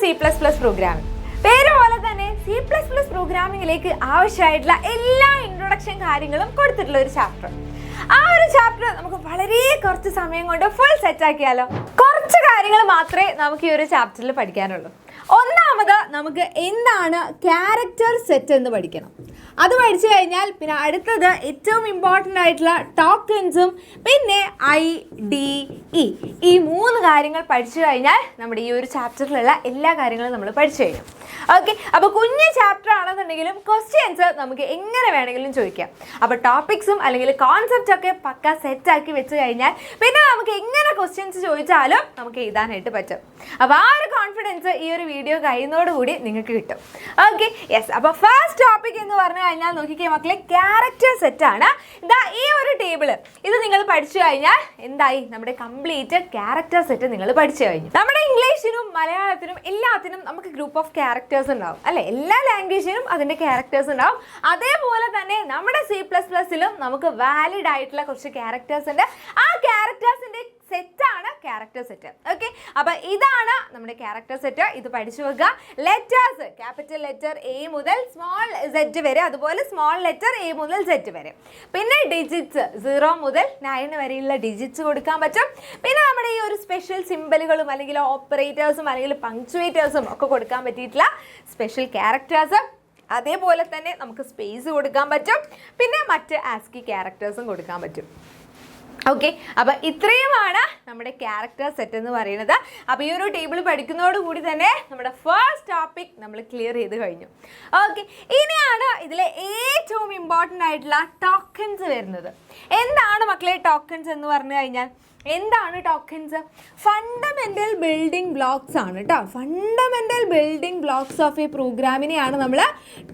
C++ programming. പേര് പോലെ തന്നെ C++ പ്രോഗ്രാമിംഗിലേക്ക് ആവശ്യമായിട്ടുള്ള എല്ലാ ഇൻട്രൊഡക്ഷൻ കാര്യങ്ങളും കൊടുത്തിട്ടുള്ള ഒരു ചാപ്റ്റർ. ആ ഒരു ചാപ്റ്റർ നമുക്ക് വളരെ കുറച്ച് സമയം കൊണ്ട് ഫുൾ സെറ്റ് ആക്കിയാലോ. കുറച്ച് കാര്യങ്ങൾ മാത്രമേ നമുക്ക് ഈ ഒരു ചാപ്റ്ററിൽ പഠിക്കാനുള്ളൂ. ഒന്നാമത് നമുക്ക് എന്താണ് ക്യാരക്ടർ സെറ്റ് എന്ന് പഠിക്കണം. അത് പഠിച്ചു കഴിഞ്ഞാൽ പിന്നെ അടുത്തത് ഏറ്റവും ഇമ്പോർട്ടൻ്റ് ആയിട്ടുള്ള ടോക്കൺസും പിന്നെ IDE, ഈ 3 കാര്യങ്ങൾ പഠിച്ചു കഴിഞ്ഞാൽ നമ്മുടെ ഈ ഒരു ചാപ്റ്ററിലുള്ള എല്ലാ കാര്യങ്ങളും നമ്മൾ പഠിച്ചു കഴിഞ്ഞു. ഓക്കെ, അപ്പോൾ കുഞ്ഞ് ചാപ്റ്റർ ആണെന്നുണ്ടെങ്കിലും ക്വസ്റ്റ്യൻസ് നമുക്ക് എങ്ങനെ വേണമെങ്കിലും ചോദിക്കാം. അപ്പോൾ ടോപ്പിക്സും അല്ലെങ്കിൽ കോൺസെപ്റ്റ് ഒക്കെ പക്ക സെറ്റാക്കി വെച്ച് കഴിഞ്ഞാൽ പിന്നെ നമുക്ക് എങ്ങനെ ക്വസ്റ്റ്യൻസ് ചോദിച്ചാലും നമുക്ക് എഴുതാനായിട്ട് പറ്റും. അപ്പോൾ ആ ഒരു കോൺഫിഡൻസ് ഈ ഒരു വീഡിയോ കഴിയുന്നതോടുകൂടി നിങ്ങൾക്ക് കിട്ടും. Okay, yes. അപ്പോൾ ഫസ്റ്റ് ടോപ്പിക് എന്ന് പറഞ്ഞു കഴിഞ്ഞാൽ നോക്കിക്കേ മക്കളെ, ക്യാരക്ടർ സെറ്റാണ്. ഇതാ ഈ ഒരു ടേബിൾ ഇത് നിങ്ങൾ പഠിച്ചു കഴിഞ്ഞാൽ എന്തായി, നമ്മുടെ കംപ്ലീറ്റ് ക്യാരക്ടർ സെറ്റ് നിങ്ങൾ പഠിച്ചു കഴിഞ്ഞു. നമ്മുടെ ഇംഗ്ലീഷിനും മലയാളത്തിനും എല്ലാത്തിനും നമുക്ക് ഗ്രൂപ്പ് ഓഫ് ക്യാരക്ടേഴ്സ് ഉണ്ടാവും അല്ലെ. എല്ലാ ലാംഗ്വേജിനും അതിന്റെ ക്യാരക്ടേഴ്സ് ഉണ്ടാവും. അതേപോലെ തന്നെ നമ്മുടെ C++ലും നമുക്ക് വാലിഡ് ആയിട്ടുള്ള കുറച്ച് ക്യാരക്ടേഴ്സ് ഉണ്ട്. ആ ക്യാരക്ടേഴ്സിന്റെ സെറ്റാണ് ക്യാരക്ടർ സെറ്റ്. ഓക്കെ, അപ്പൊ ഇതാണ് നമ്മുടെ ക്യാരക്ടർ സെറ്റ്. ഇത് പഠിച്ചു വെക്കുക. ലെറ്റേഴ്സ്, ക്യാപിറ്റൽ ലെറ്റർ A മുതൽ സ്മോൾ z വരെ, അതുപോലെ സ്മോൾ ലെറ്റർ A മുതൽ z വരെ. പിന്നെ ഡിജിറ്റ്സ് 0 മുതൽ 9 വരെയുള്ള ഡിജിറ്റ്സ് കൊടുക്കാൻ പറ്റും. പിന്നെ നമ്മുടെ ഈ ഒരു സ്പെഷ്യൽ സിംബലുകളും അല്ലെങ്കിൽ ഓപ്പറേറ്റേഴ്സും അല്ലെങ്കിൽ പങ്ക്ച്വേറ്റേഴ്സും ഒക്കെ കൊടുക്കാൻ പറ്റിയിട്ടുള്ള സ്പെഷ്യൽ ക്യാരക്ടേഴ്സ്. അതേപോലെ തന്നെ നമുക്ക് സ്പേസ് കൊടുക്കാൻ പറ്റും. പിന്നെ മറ്റ് ആസ്കി ക്യാരക്ടേഴ്സും കൊടുക്കാൻ പറ്റും. ഓക്കെ, അപ്പോൾ ഇത്രയുമാണ് നമ്മുടെ ക്യാരക്ടർ സെറ്റ് എന്ന് പറയുന്നത്. അപ്പോൾ ഈ ഒരു ടേബിൾ പഠിക്കുന്നതോടുകൂടി തന്നെ നമ്മുടെ ഫസ്റ്റ് ടോപ്പിക് നമ്മൾ ക്ലിയർ ചെയ്ത് കഴിഞ്ഞു. ഓക്കെ, ഇനിയാണ് ഇതിലെ ഏറ്റവും ഇമ്പോർട്ടൻ്റ് ആയിട്ടുള്ള ടോക്കൺസ് വരുന്നത്. എന്താണ് മക്കളെ ടോക്കൺസ് എന്ന് പറഞ്ഞു കഴിഞ്ഞാൽ? എന്താണ് ടോക്കൺസ്? ഫണ്ടമെൻ്റൽ ബിൽഡിംഗ് ബ്ലോക്സ് ആണ് കേട്ടോ. Fundamental building blocks of a പ്രോഗ്രാമിനെയാണ് നമ്മൾ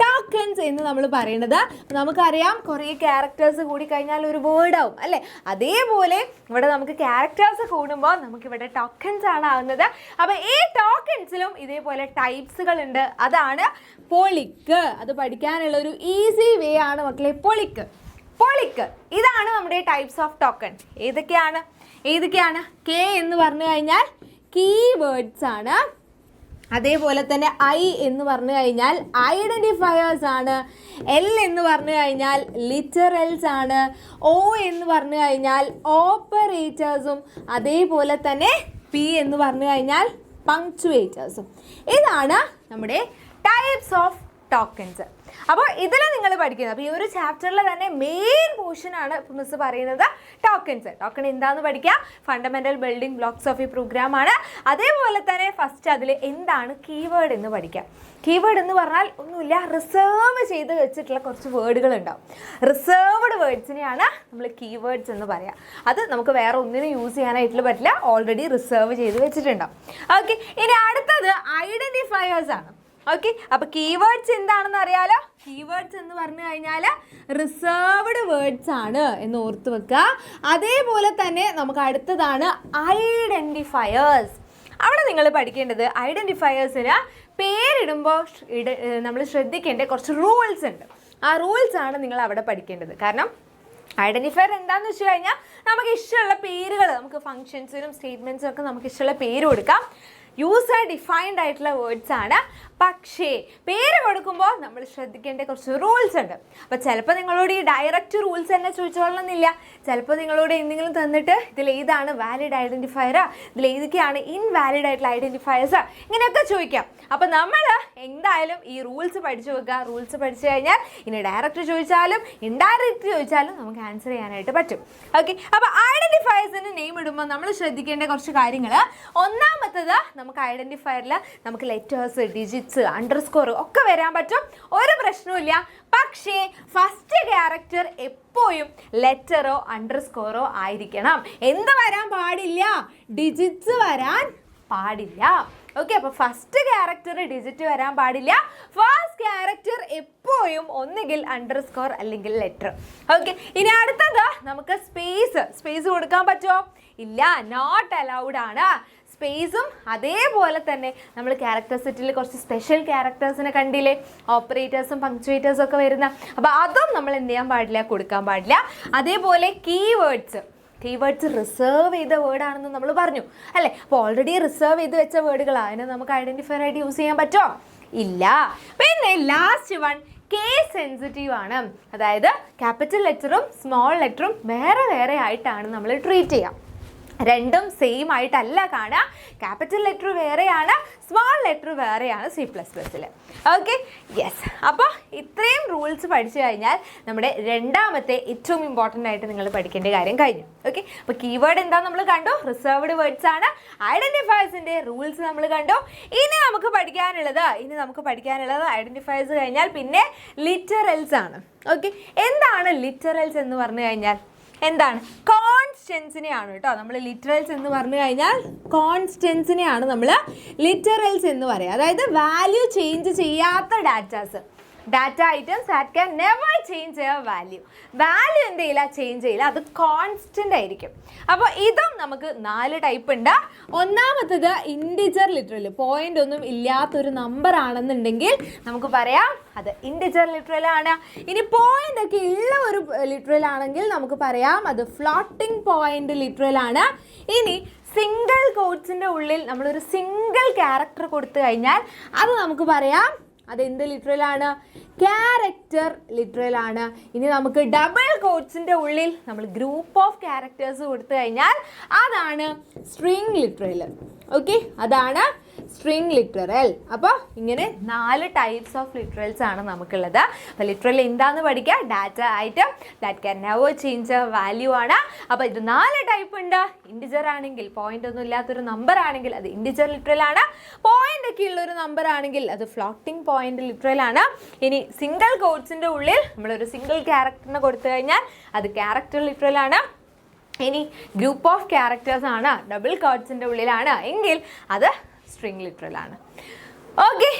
ടോക്കൺസ് എന്ന് നമ്മൾ പറയുന്നത്. നമുക്കറിയാം കുറേ ക്യാരക്ടേഴ്സ് കൂടി കഴിഞ്ഞാൽ ഒരു വേർഡ് ആവും അല്ലേ. അതേപോലെ ഇവിടെ നമുക്ക് ക്യാരക്ടേഴ്സ് കൂടുമ്പോൾ നമുക്കിവിടെ ടോക്കൺസ് ആണ് ആവുന്നത്. അപ്പോൾ ഈ ടോക്കൺസിലും ഇതേപോലെ ടൈപ്സുകളുണ്ട്. അതാണ് പൊളിക്ക്. അത് പഠിക്കാനുള്ള ഒരു ഈസി വേ ആണ് മക്കളെ പൊളിക്ക്. ഇതാണ് നമ്മുടെ ടൈപ്സ് ഓഫ് ടോക്കൺ. ഏതൊക്കെയാണ്? K എന്ന് പറഞ്ഞു കഴിഞ്ഞാൽ കീവേഡ്സ് ആണ്. അതേപോലെ തന്നെ I എന്ന് പറഞ്ഞു കഴിഞ്ഞാൽ ഐഡൻറ്റിഫയേഴ്സ് ആണ്. L എന്ന് പറഞ്ഞു കഴിഞ്ഞാൽ ലിറ്ററൽസ് ആണ്. O എന്ന് പറഞ്ഞു കഴിഞ്ഞാൽ ഓപ്പറേറ്റേഴ്സും. അതേപോലെ തന്നെ P എന്ന് പറഞ്ഞു കഴിഞ്ഞാൽ പങ്ക്ച്വേറ്റേഴ്സും. ഇതാണ് നമ്മുടെ ടൈപ്സ് ഓഫ് ടോക്കൺസ്. അപ്പോൾ ഇതിൽ നിങ്ങൾ പഠിക്കുന്നത്, അപ്പോൾ ഈ ഒരു ചാപ്റ്ററിൽ തന്നെ മെയിൻ പോർഷനാണ് ഇപ്പോൾ മിസ് പറയുന്നത് ടോക്കൺസ്. ടോക്കൺ എന്താണെന്ന് പഠിക്കുക. ഫണ്ടമെൻ്റൽ ബിൽഡിംഗ് ബ്ലോക്സ് ഓഫ് ഈ പ്രോഗ്രാം ആണ്. അതേപോലെ തന്നെ ഫസ്റ്റ് അതിൽ എന്താണ് കീവേഡ് എന്ന് പഠിക്കുക. കീവേഡ് എന്ന് പറഞ്ഞാൽ ഒന്നുമില്ല, റിസർവ് ചെയ്ത് വെച്ചിട്ടുള്ള കുറച്ച് വേർഡുകൾ ഉണ്ടാവും. റിസർവ്ഡ് വേർഡ്സിനെയാണ് നമ്മൾ കീവേഡ്സ് എന്ന് പറയുക. അത് നമുക്ക് വേറെ ഒന്നിനും യൂസ് ചെയ്യാനായിട്ട് പറ്റില്ല, ഓൾറെഡി റിസർവ് ചെയ്ത് വെച്ചിട്ടുണ്ടാവും. ഓക്കെ, ഇനി അടുത്തത് ഐഡൻറ്റിഫയേഴ്സ് ആണ്. ഓക്കെ, അപ്പോൾ കീവേഡ്സ് എന്താണെന്ന് അറിയാലോ. കീവേഡ്സ് എന്ന് പറഞ്ഞു കഴിഞ്ഞാൽ റിസർവ്ഡ് വേർഡ്സ് ആണ് എന്ന് ഓർത്ത് വെക്കുക. അതേപോലെ തന്നെ നമുക്ക് അടുത്തതാണ് ഐഡൻറ്റിഫയേഴ്സ്. അവിടെ നിങ്ങൾ പഠിക്കേണ്ടത് ഐഡൻറ്റിഫയേഴ്സിന് പേരിടുമ്പോൾ നമ്മൾ ശ്രദ്ധിക്കേണ്ട കുറച്ച് റൂൾസ് ഉണ്ട്. ആ റൂൾസ് ആണ് നിങ്ങൾ അവിടെ പഠിക്കേണ്ടത്. കാരണം ഐഡൻറ്റിഫയർ എന്താണെന്ന് വെച്ച് കഴിഞ്ഞാൽ നമുക്ക് ഇഷ്ടമുള്ള പേരുകൾ, നമുക്ക് ഫങ്ഷൻസിനും സ്റ്റേറ്റ്മെൻറ്റ്സിനും ഒക്കെ നമുക്ക് ഇഷ്ടമുള്ള പേര് കൊടുക്കാം. യൂസർ ഡിഫൈൻഡ് ആയിട്ടുള്ള വേർഡ്സ് ആണ്. പക്ഷേ പേര് കൊടുക്കുമ്പോൾ നമ്മൾ ശ്രദ്ധിക്കേണ്ട കുറച്ച് റൂൾസ് ഉണ്ട്. അപ്പോൾ ചിലപ്പോൾ നിങ്ങളോട് ഈ ഡയറക്റ്റ് റൂൾസ് തന്നെ ചോദിച്ചോളണമെന്നില്ല. ചിലപ്പോൾ നിങ്ങളോട് എന്തെങ്കിലും തന്നിട്ട് ഇതിൽ ഏതാണ് വാലിഡ് ഐഡൻറ്റിഫയറാ, ഇതിൽ ഏതൊക്കെയാണ് ഇൻവാലിഡ് ആയിട്ടുള്ള ഐഡൻറ്റിഫയേഴ്സാ, ഇങ്ങനെയൊക്കെ ചോദിക്കാം. അപ്പോൾ നമ്മൾ എന്തായാലും ഈ റൂൾസ് പഠിച്ചു വെക്കുക. റൂൾസ് പഠിച്ചു കഴിഞ്ഞാൽ ഇനി ഡയറക്റ്റ് ചോദിച്ചാലും ഇൻഡയറക്റ്റ് ചോദിച്ചാലും നമുക്ക് ആൻസർ ചെയ്യാനായിട്ട് പറ്റും. ഓക്കെ, അപ്പോൾ ഐഡൻറ്റിഫയേഴ്സിന് നെയിം ഇടുമ്പോൾ നമ്മൾ ശ്രദ്ധിക്കേണ്ട കുറച്ച് കാര്യങ്ങൾ. ഒന്നാമത്തത്, നമുക്ക് ഐഡൻറ്റിഫയറിൽ നമുക്ക് ലെറ്റേഴ്സ്, ഡിജിറ്റ്സ്, അണ്ടർസ്കോർ ഒക്കെ വരാൻ പറ്റും, ഒരു പ്രശ്നവുമില്ല. പക്ഷേ ഫസ്റ്റ് ക്യാരക്ടർ എപ്പോഴും ലെറ്ററോ അണ്ടർസ്കോറോ ആയിരിക്കണം. എന്ത് വരാൻ പാടില്ല? ഡിജിറ്റ്സ് വരാൻ പാടില്ല. ഓക്കെ, അപ്പോൾ ഫസ്റ്റ് ക്യാരക്ടർ ഡിജിറ്റ് വരാൻ പാടില്ല. ഫസ്റ്റ് ക്യാരക്ടർ എപ്പോഴും ഒന്നുകിൽ അണ്ടർസ്കോർ അല്ലെങ്കിൽ ലെറ്റർ. ഓക്കെ, ഇനി അടുത്തത് നമുക്ക് സ്പേസ് കൊടുക്കാൻ പറ്റുമോ? ഇല്ല, നോട്ട് അലൗഡ് ആണ്. സ്പേസും അതേപോലെ തന്നെ നമ്മൾ ക്യാരക്ടർ സെറ്റിൽ കുറച്ച് സ്പെഷ്യൽ ക്യാരക്ടേഴ്സിനെ കണ്ടില്ലേ, ഓപ്പറേറ്റേഴ്സും പങ്ക്ച്വേറ്റേഴ്സും ഒക്കെ വരുന്ന. അപ്പോൾ അതും നമ്മൾ എന്ത് ചെയ്യാൻ പാടില്ല, കൊടുക്കാൻ പാടില്ല. അതേപോലെ കീവേഡ്സ് കീവേഡ്സ് റിസർവ് ചെയ്ത വേർഡാണെന്ന് നമ്മൾ പറഞ്ഞു അല്ലേ. അപ്പോൾ ഓൾറെഡി റിസർവ് ചെയ്ത് വെച്ച വേർഡുകളാണ്, അതിനെ നമുക്ക് ഐഡൻറ്റിഫയർ ആയിട്ട് യൂസ് ചെയ്യാൻ പറ്റുമോ? ഇല്ല. പിന്നെ ലാസ്റ്റ് വൺ കേസ് സെൻസിറ്റീവ് ആണ്. അതായത് ക്യാപിറ്റൽ ലെറ്ററും സ്മോൾ ലെറ്ററും വേറെ വേറെ ആയിട്ടാണ് നമ്മൾ ട്രീറ്റ് ചെയ്യുക. രണ്ടും സെയിം ആയിട്ടല്ല കാണുക. ക്യാപിറ്റൽ ലെറ്റർ വേറെയാണ്, സ്മോൾ ലെറ്റർ വേറെയാണ് C++ൽ. Okay, yes. അപ്പോൾ ഇത്രയും റൂൾസ് പഠിച്ചു കഴിഞ്ഞാൽ നമ്മുടെ രണ്ടാമത്തെ ഏറ്റവും ഇമ്പോർട്ടൻ്റ് ആയിട്ട് നിങ്ങൾ പഠിക്കേണ്ട കാര്യം കഴിഞ്ഞു. ഓക്കെ, അപ്പോൾ കീവേഡ് എന്താ നമ്മൾ കണ്ടു, റിസർവ്ഡ് വേർഡ്സ് ആണ്. ഐഡൻറ്റിഫയേഴ്സിൻ്റെ റൂൾസ് നമ്മൾ കണ്ടു. ഇനി നമുക്ക് പഠിക്കാനുള്ളത് ഐഡൻറ്റിഫയേഴ്സ് കഴിഞ്ഞാൽ പിന്നെ ലിറ്ററൽസ് ആണ്. ഓക്കെ, എന്താണ് ലിറ്ററൽസ് എന്ന് പറഞ്ഞു കഴിഞ്ഞാൽ? എന്താണ്? കോൺസ്റ്റൻസിനെയാണ് കേട്ടോ നമ്മൾ ലിറ്ററൽസ് എന്ന് പറഞ്ഞു കഴിഞ്ഞാൽ. കോൺസ്റ്റൻസിനെയാണ് നമ്മൾ ലിറ്ററൽസ് എന്ന് പറയുക. അതായത് വാല്യൂ ചേഞ്ച് ചെയ്യാത്ത data items that can never change there value എന്ത് ചെയ്യില്ല, ചേഞ്ച് ചെയ്യില്ല, അത് കോൺസ്റ്റൻ്റ് ആയിരിക്കും. അപ്പോൾ ഇതും നമുക്ക് 4 ടൈപ്പ് ഉണ്ട്. ഒന്നാമത്തത് ഇൻഡിജർ ലിറ്ററൽ, പോയിന്റ് ഒന്നും ഇല്ലാത്തൊരു നമ്പർ ആണെന്നുണ്ടെങ്കിൽ നമുക്ക് പറയാം അത് ഇൻഡിജർ ലിറ്ററൽ ആണ്. ഇനി പോയിന്റ് ഒക്കെ ഉള്ള ഒരു ലിറ്ററൽ ആണെങ്കിൽ നമുക്ക് പറയാം അത് ഫ്ലോട്ടിംഗ് പോയിന്റ് ലിറ്ററൽ ആണ്. ഇനി സിംഗിൾ കോട്ട്സിൻ്റെ ഉള്ളിൽ നമ്മളൊരു സിംഗിൾ ക്യാരക്ടർ കൊടുത്തു കഴിഞ്ഞാൽ അത് നമുക്ക് പറയാം അതെന്ത് ലിറ്ററലാണ്? ക്യാരക്ടർ ലിറ്ററൽ ആണ്. ഇനി നമുക്ക് ഡബിൾ കോട്ട്സിൻ്റെ ഉള്ളിൽ നമ്മൾ ഗ്രൂപ്പ് ഓഫ് ക്യാരക്ടേഴ്സ് കൊടുത്തു കഴിഞ്ഞാൽ അതാണ് സ്ട്രിംഗ് ലിറ്ററൽ. ഓക്കെ, അതാണ് സ്ട്രിംഗ് ലിറ്ററൽ. അപ്പോൾ ഇങ്ങനെ 4 ടൈപ്സ് ഓഫ് ലിറ്ററൽസ് ആണ് നമുക്കുള്ളത്. അപ്പോൾ ലിറ്ററൽ എന്താണെന്ന് പഠിക്കുക, data item that can never change value ആണ്. അപ്പോൾ ഇത് 4 ടൈപ്പ് ഉണ്ട്. ഇൻഡിജർ ആണെങ്കിൽ, പോയിന്റ് ഒന്നും ഇല്ലാത്തൊരു നമ്പർ ആണെങ്കിൽ അത് ഇൻഡിജർ ലിറ്ററൽ ആണ്. പോയിന്റ് ഒക്കെ ഉള്ളൊരു നമ്പർ ആണെങ്കിൽ അത് ഫ്ലോട്ടിംഗ് പോയിന്റ് ലിറ്ററൽ ആണ്. ഇനി സിംഗിൾ കോട്ട്സിൻ്റെ ഉള്ളിൽ നമ്മളൊരു സിംഗിൾ ക്യാരക്ടറിനെ കൊടുത്തു കഴിഞ്ഞാൽ അത് ക്യാരക്ടർ ലിറ്ററൽ ആണ്. ഇനി ഗ്രൂപ്പ് ഓഫ് ക്യാരക്ടേഴ്സ് ആണ്, ഡബിൾ കോട്ട്സിൻ്റെ ഉള്ളിലാണ് എങ്കിൽ അത് സ്ട്രിംഗ് ലിറ്ററൽ ആണ്. Okay,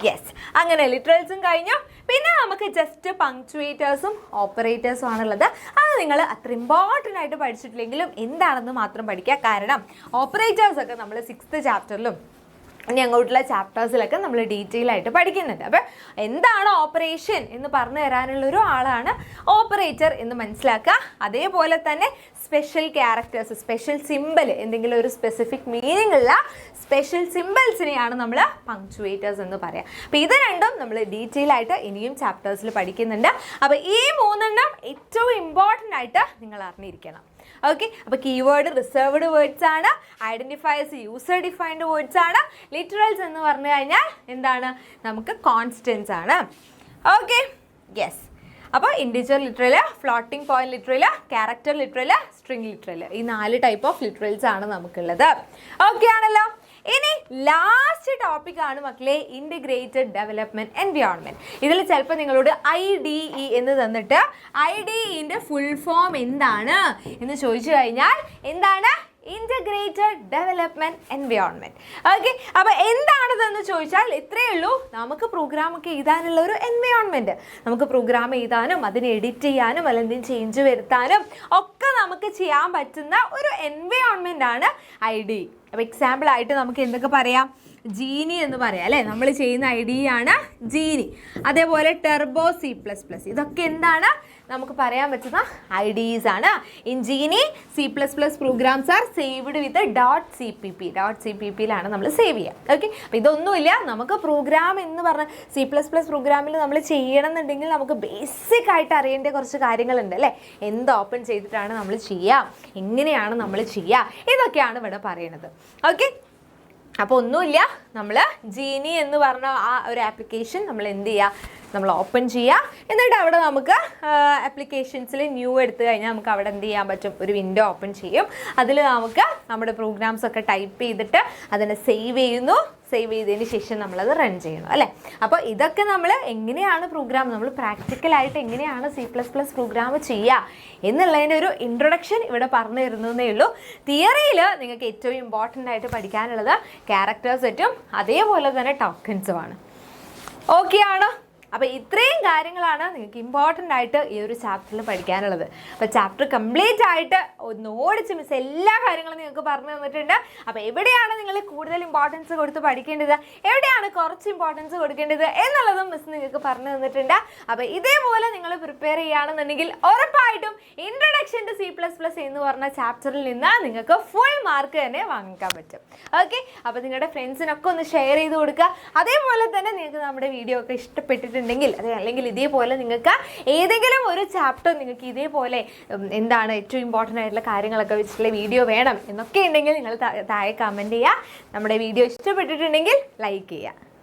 yes. അങ്ങനെ ലിറ്ററൽസും കഴിഞ്ഞു. പിന്നെ നമുക്ക് ജസ്റ്റ് പങ്ക്ച്വേറ്റേഴ്സും ഓപ്പറേറ്റേഴ്സും ആണുള്ളത്. അത് നിങ്ങൾ അത്ര ഇമ്പോർട്ടൻ്റ് ആയിട്ട് പഠിച്ചിട്ടില്ലെങ്കിലും എന്താണെന്ന് മാത്രം പഠിക്കുക. കാരണം ഓപ്പറേറ്റേഴ്സൊക്കെ നമ്മൾ 6th ചാപ്റ്ററിലും ഇനി അങ്ങോട്ടുള്ള ചാപ്റ്റേഴ്സിലൊക്കെ നമ്മൾ ഡീറ്റെയിൽ ആയിട്ട് പഠിക്കുന്നുണ്ട്. അപ്പോൾ എന്താണ് ഓപ്പറേഷൻ എന്ന് പറഞ്ഞു തരാനുള്ളൊരു ആളാണ് ഓപ്പറേറ്റർ എന്ന് മനസ്സിലാക്കുക. അതേപോലെ തന്നെ സ്പെഷ്യൽ ക്യാരക്ടേഴ്സ്, സ്പെഷ്യൽ സിമ്പിൾ, എന്തെങ്കിലും ഒരു സ്പെസിഫിക് മീനിങ് ഉള്ള സ്പെഷ്യൽ സിമ്പിൾസിനെയാണ് നമ്മൾ പങ്ക്ച്വേറ്റേഴ്സ് എന്ന് പറയുക. അപ്പോൾ ഇത് രണ്ടും നമ്മൾ ഡീറ്റെയിൽ ആയിട്ട് ഇനിയും ചാപ്റ്റേഴ്സിൽ പഠിക്കുന്നുണ്ട്. അപ്പോൾ ഈ 3 ഏറ്റവും ഇമ്പോർട്ടൻ്റ് ആയിട്ട് നിങ്ങൾ അറിഞ്ഞിരിക്കണം. ഓക്കെ, അപ്പോൾ കീവേഡ് റിസർവ്ഡ് വേർഡ്സ് ആണ്, ഐഡൻറ്റിഫയേഴ്സ് യൂസർ ഡിഫൈൻഡ് വേർഡ്സ് ആണ്, ലിറ്ററൽസ് എന്ന് പറഞ്ഞു കഴിഞ്ഞാൽ എന്താണ്, നമുക്ക് കോൺസ്റ്റൻസ് ആണ്. Okay, yes. അപ്പോൾ integer literal, floating point literal, character literal, string literal, ഈ 4 ടൈപ്പ് ഓഫ് ലിറ്ററൽസ് ആണ് നമുക്കുള്ളത്. ഓക്കെ ആണല്ലോ. ഇനി ലാസ്റ്റ് ടോപ്പിക് ആണ് മക്കളെ ഇൻ്റഗ്രേറ്റഡ് ഡെവലപ്മെൻറ്റ് എൻവയോൺമെൻറ്റ്. ഇതിൽ ചിലപ്പോൾ നിങ്ങളോട് IDE എന്ന് തന്നിട്ട് IDEൻ്റെ ഫുൾ ഫോം എന്താണ് എന്ന് ചോദിച്ചു കഴിഞ്ഞാൽ എന്താണ്? Integrated development environment. ഓക്കെ, അപ്പോൾ എന്താണിതെന്ന് ചോദിച്ചാൽ ഇത്രയേ ഉള്ളൂ. നമുക്ക് പ്രോഗ്രാമൊക്കെ എഴുതാനുള്ള ഒരു എൻവയോൺമെൻറ്റ്, നമുക്ക് പ്രോഗ്രാം എഴുതാനും അതിനെ എഡിറ്റ് ചെയ്യാനും അല്ലെങ്കിൽ ചേഞ്ച് വരുത്താനും ഒക്കെ നമുക്ക് ചെയ്യാൻ പറ്റുന്ന ഒരു എൻവയോൺമെൻ്റ് ആണ് IDE. അപ്പോൾ എക്സാമ്പിൾ ആയിട്ട് നമുക്ക് എന്തൊക്കെ പറയാം? ജീനി എന്ന് പറയാം അല്ലേ, നമ്മൾ ചെയ്യുന്ന IDE ആണ് ജീനി. അതേപോലെ ടെർബോ C++, ഇതൊക്കെ എന്താണ് നമുക്ക് പറയാൻ പറ്റുന്ന IDEs ആണ്. In genie C++ programs are saved with .cpp നമ്മൾ സേവ് ചെയ്യുക. ഓക്കെ, അപ്പോൾ ഇതൊന്നുമില്ല, നമുക്ക് പ്രോഗ്രാം എന്ന് പറഞ്ഞ C++ പ്രോഗ്രാമിൽ നമ്മൾ ചെയ്യണമെന്നുണ്ടെങ്കിൽ നമുക്ക് ബേസിക് ആയിട്ട് അറിയേണ്ട കുറച്ച് കാര്യങ്ങളുണ്ട് അല്ലേ. എന്ത് ഓപ്പൺ ചെയ്തിട്ടാണ് നമ്മൾ ചെയ്യുക, എങ്ങനെയാണ് നമ്മൾ ചെയ്യുക, ഇതൊക്കെയാണ് ഇവിടെ പറയുന്നത്. ഓക്കെ, അപ്പോൾ ഒന്നുമില്ല, നമ്മൾ ജീനി എന്ന് പറഞ്ഞ ആ ഒരു ആപ്ലിക്കേഷൻ നമ്മൾ എന്ത് ചെയ്യുക, നമ്മൾ ഓപ്പൺ ചെയ്യുക. എന്നിട്ട് അവിടെ നമുക്ക് ആപ്ലിക്കേഷൻസിൽ ന്യൂ എടുത്തു കഴിഞ്ഞാൽ നമുക്ക് അവിടെ എന്ത് ചെയ്യാൻ പറ്റും, ഒരു വിൻഡോ ഓപ്പൺ ചെയ്യും. അതിൽ നമുക്ക് നമ്മുടെ പ്രോഗ്രാംസ് ഒക്കെ ടൈപ്പ് ചെയ്തിട്ട് അതിനെ സേവ് ചെയ്യുന്നു. സേവ് ചെയ്തതിന് ശേഷം നമ്മളത് റൺ ചെയ്യണം അല്ലേ. അപ്പോൾ ഇതൊക്കെ നമ്മൾ എങ്ങനെയാണ് പ്രോഗ്രാം, നമ്മൾ പ്രാക്ടിക്കലായിട്ട് എങ്ങനെയാണ് C++ പ്രോഗ്രാം ചെയ്യുക എന്നുള്ളതിൻ്റെ ഒരു ഇൻട്രൊഡക്ഷൻ ഇവിടെ പറഞ്ഞു തരുന്നതേ ഉള്ളൂ. തിയറിയിൽ നിങ്ങൾക്ക് ഏറ്റവും ഇമ്പോർട്ടൻ്റ് ആയിട്ട് പഠിക്കാനുള്ളത് ക്യാരക്ടേഴ്സ് സെറ്റും അതേപോലെ തന്നെ ടോക്കൺസുമാണ്. ഓക്കെ ആണോ? അപ്പോൾ ഇത്രയും കാര്യങ്ങളാണ് നിങ്ങൾക്ക് ഇമ്പോർട്ടൻ്റ് ആയിട്ട് ഈ ഒരു ചാപ്റ്ററിൽ പഠിക്കാനുള്ളത്. അപ്പോൾ ചാപ്റ്റർ കംപ്ലീറ്റ് ആയിട്ട് ഒന്ന് ഓടിച്ച് മിസ് എല്ലാ കാര്യങ്ങളും നിങ്ങൾക്ക് പറഞ്ഞു തന്നിട്ടുണ്ട്. അപ്പോൾ എവിടെയാണ് നിങ്ങൾ കൂടുതൽ ഇമ്പോർട്ടൻസ് കൊടുത്ത് പഠിക്കേണ്ടത്, എവിടെയാണ് കുറച്ച് ഇമ്പോർട്ടൻസ് കൊടുക്കേണ്ടത് എന്നുള്ളതും മിസ് നിങ്ങൾക്ക് പറഞ്ഞു തന്നിട്ടുണ്ട്. അപ്പോൾ ഇതേപോലെ നിങ്ങൾ പ്രിപ്പയർ ചെയ്യുകയാണെന്നുണ്ടെങ്കിൽ ഉറപ്പായിട്ടും ഇൻട്രൊഡക്ഷൻ ടു C++ എന്ന് പറഞ്ഞ ചാപ്റ്ററിൽ നിന്ന് നിങ്ങൾക്ക് ഫുൾ മാർക്ക് തന്നെ വാങ്ങിക്കാൻ പറ്റും. ഓക്കെ, അപ്പോൾ നിങ്ങളുടെ ഫ്രണ്ട്സിനൊക്കെ ഒന്ന് ഷെയർ ചെയ്ത് കൊടുക്കുക. അതേപോലെ തന്നെ നിങ്ങൾക്ക് നമ്മുടെ വീഡിയോ ഒക്കെ ഇഷ്ടപ്പെട്ടിട്ടുണ്ടെങ്കിൽ അല്ലെങ്കിൽ ഇതേപോലെ നിങ്ങൾക്ക് ഏതെങ്കിലും ഒരു ചാപ്റ്റർ നിങ്ങൾക്ക് ഇതേപോലെ എന്താണ് ഏറ്റവും ഇമ്പോർട്ടൻ്റ് ആയിട്ടുള്ള കാര്യങ്ങളൊക്കെ വെച്ചിട്ടുള്ള വീഡിയോ വേണം എന്നൊക്കെ ഉണ്ടെങ്കിൽ നിങ്ങൾ താഴെ കമൻറ്റ് ചെയ്യുക. നമ്മുടെ വീഡിയോ ഇഷ്ടപ്പെട്ടിട്ടുണ്ടെങ്കിൽ ലൈക്ക് ചെയ്യുക.